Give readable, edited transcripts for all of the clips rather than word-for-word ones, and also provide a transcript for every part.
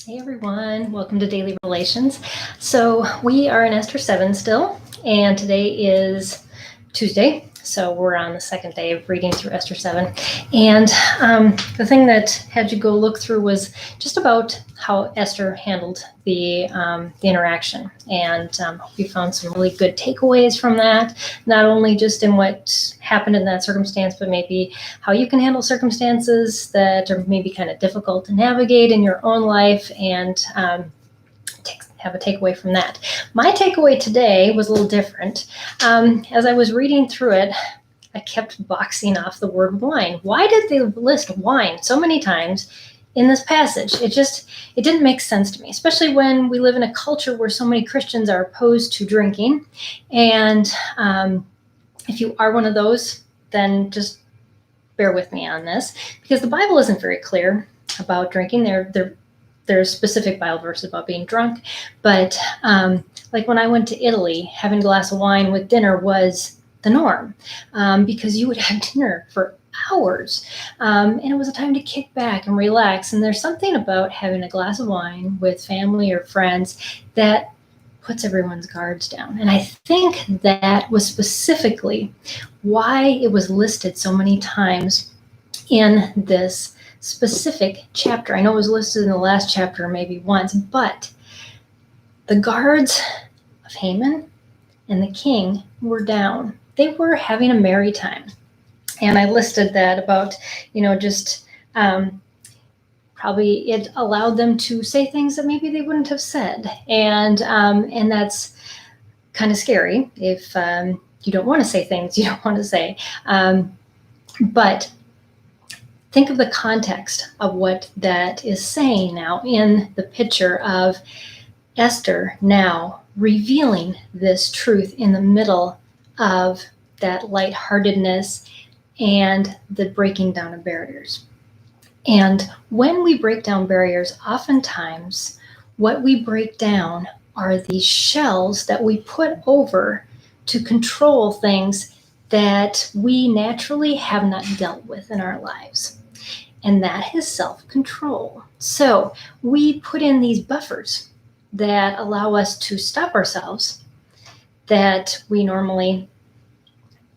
Hey everyone, welcome to Daily Relations. So we are in Esther 7 still, and today is Tuesday, so we're on the second day of reading through Esther 7. And the thing that had you go look through was just about how Esther handled the interaction. And we found some really good takeaways from that, not only just in what happened in that circumstance, but maybe how you can handle circumstances that are maybe kind of difficult to navigate in your own life, and have a takeaway from that. My takeaway today was a little different. As I was reading through it, I kept boxing off the word wine. Why did they list wine so many times in this passage? It didn't make sense to me, especially when we live in a culture where so many Christians are opposed to drinking. And if you are one of those, then just bear with me on this, because the Bible isn't very clear about drinking. There's specific Bible verses about being drunk, but like when I went to Italy, having a glass of wine with dinner was the norm, because you would have dinner for hours, and it was a time to kick back and relax. And there's something about having a glass of wine with family or friends that puts everyone's guards down. And I think that was specifically why it was listed so many times in this specific chapter. I know it was listed in the last chapter maybe once, but the guards of Haman and the king were down. They were having a merry time. And I listed that about, probably it allowed them to say things that maybe they wouldn't have said. And that's kind of scary if you don't want to say things you don't want to say. But think of the context of what that is saying now in the picture of Esther now revealing this truth in the middle of that lightheartedness and the breaking down of barriers. And when we break down barriers, oftentimes what we break down are these shells that we put over to control things that we naturally have not dealt with in our lives. And that is self-control. So we put in these buffers that allow us to stop ourselves, that we normally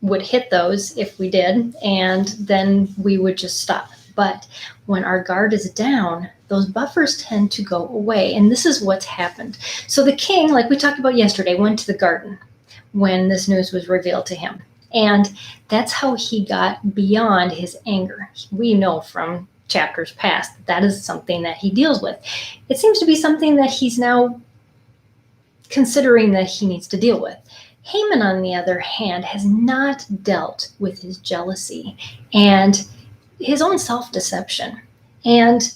would hit those if we did, and then we would just stop. But when our guard is down, those buffers tend to go away. And this is what's happened. So the king, like we talked about yesterday, went to the garden when this news was revealed to him. And that's how he got beyond his anger. We know from chapters past that is something that he deals with. It seems to be something that he's now considering that he needs to deal with. Haman, on the other hand, has not dealt with his jealousy and his own self-deception. And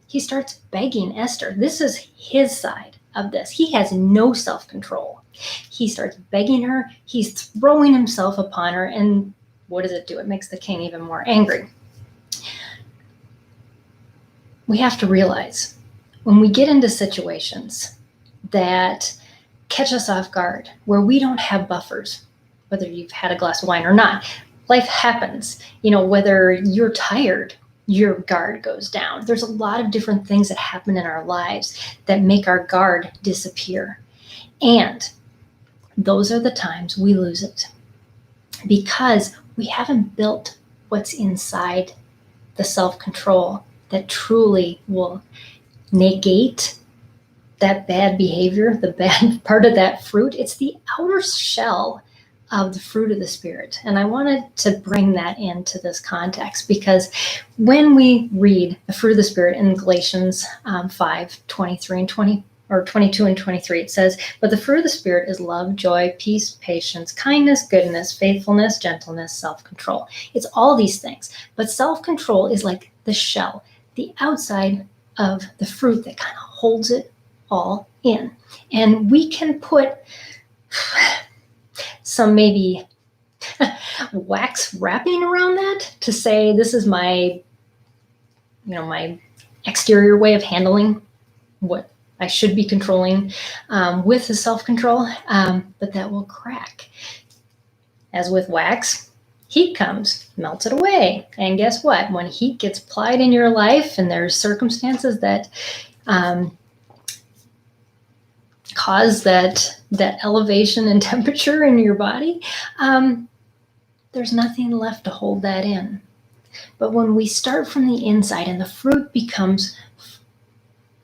he starts begging Esther. This is his side of this. He has no self-control. He starts begging her. He's throwing himself upon her. And what does it do? It makes the king even more angry. We have to realize when we get into situations that catch us off guard, where we don't have buffers, whether you've had a glass of wine or not, life happens. Whether you're tired, your guard goes down. There's a lot of different things that happen in our lives that make our guard disappear. And those are the times we lose it, because we haven't built what's inside the self-control that truly will negate that bad behavior, the bad part of that fruit. It's the outer shell of the fruit of the Spirit. And I wanted to bring that into this context, because when we read the fruit of the Spirit in Galatians 5:23 and 20, or 22 and 23, it says, "But the fruit of the Spirit is love, joy, peace, patience, kindness, goodness, faithfulness, gentleness, self-control." It's all these things. But self-control is like the shell, the outside of the fruit that kind of holds it all in. And we can put some maybe wax wrapping around that to say, this is my exterior way of handling what I should be controlling with the self-control, but that will crack. As with wax, heat comes, melts it away. And guess what? When heat gets applied in your life and there's circumstances that cause that elevation in temperature in your body, there's nothing left to hold that in. But when we start from the inside and the fruit becomes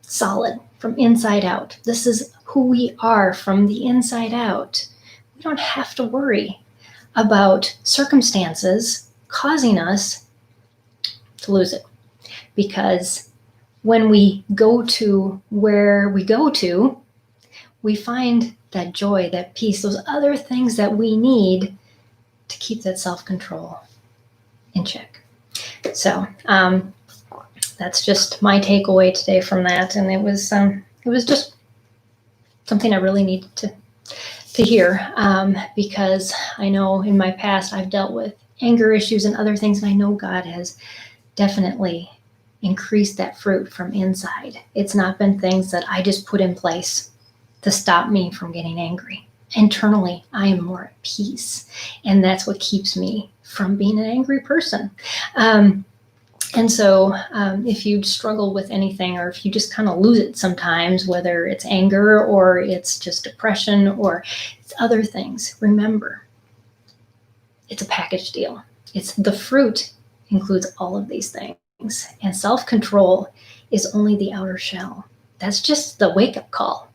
solid from inside out, this is who we are from the inside out, we don't have to worry about circumstances causing us to lose it. Because when we go to where we go to, we find that joy, that peace, those other things that we need to keep that self-control in check. So that's just my takeaway today from that. And it was just something I really needed to hear, because I know in my past I've dealt with anger issues and other things, and I know God has definitely increased that fruit from inside. It's not been things that I just put in place to stop me from getting angry. Internally, I am more at peace, and that's what keeps me from being an angry person. And so if you struggle with anything, or if you just kind of lose it sometimes, whether it's anger or it's just depression or it's other things, remember, it's a package deal. It's the fruit includes all of these things. And self-control is only the outer shell. That's just the wake-up call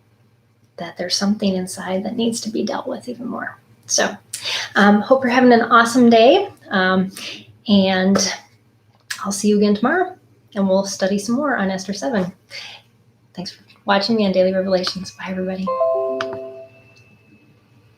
that there's something inside that needs to be dealt with even more. So hope you're having an awesome day. And I'll see you again tomorrow, and we'll study some more on Esther 7. Thanks for watching me on Daily Revelations. Bye, everybody.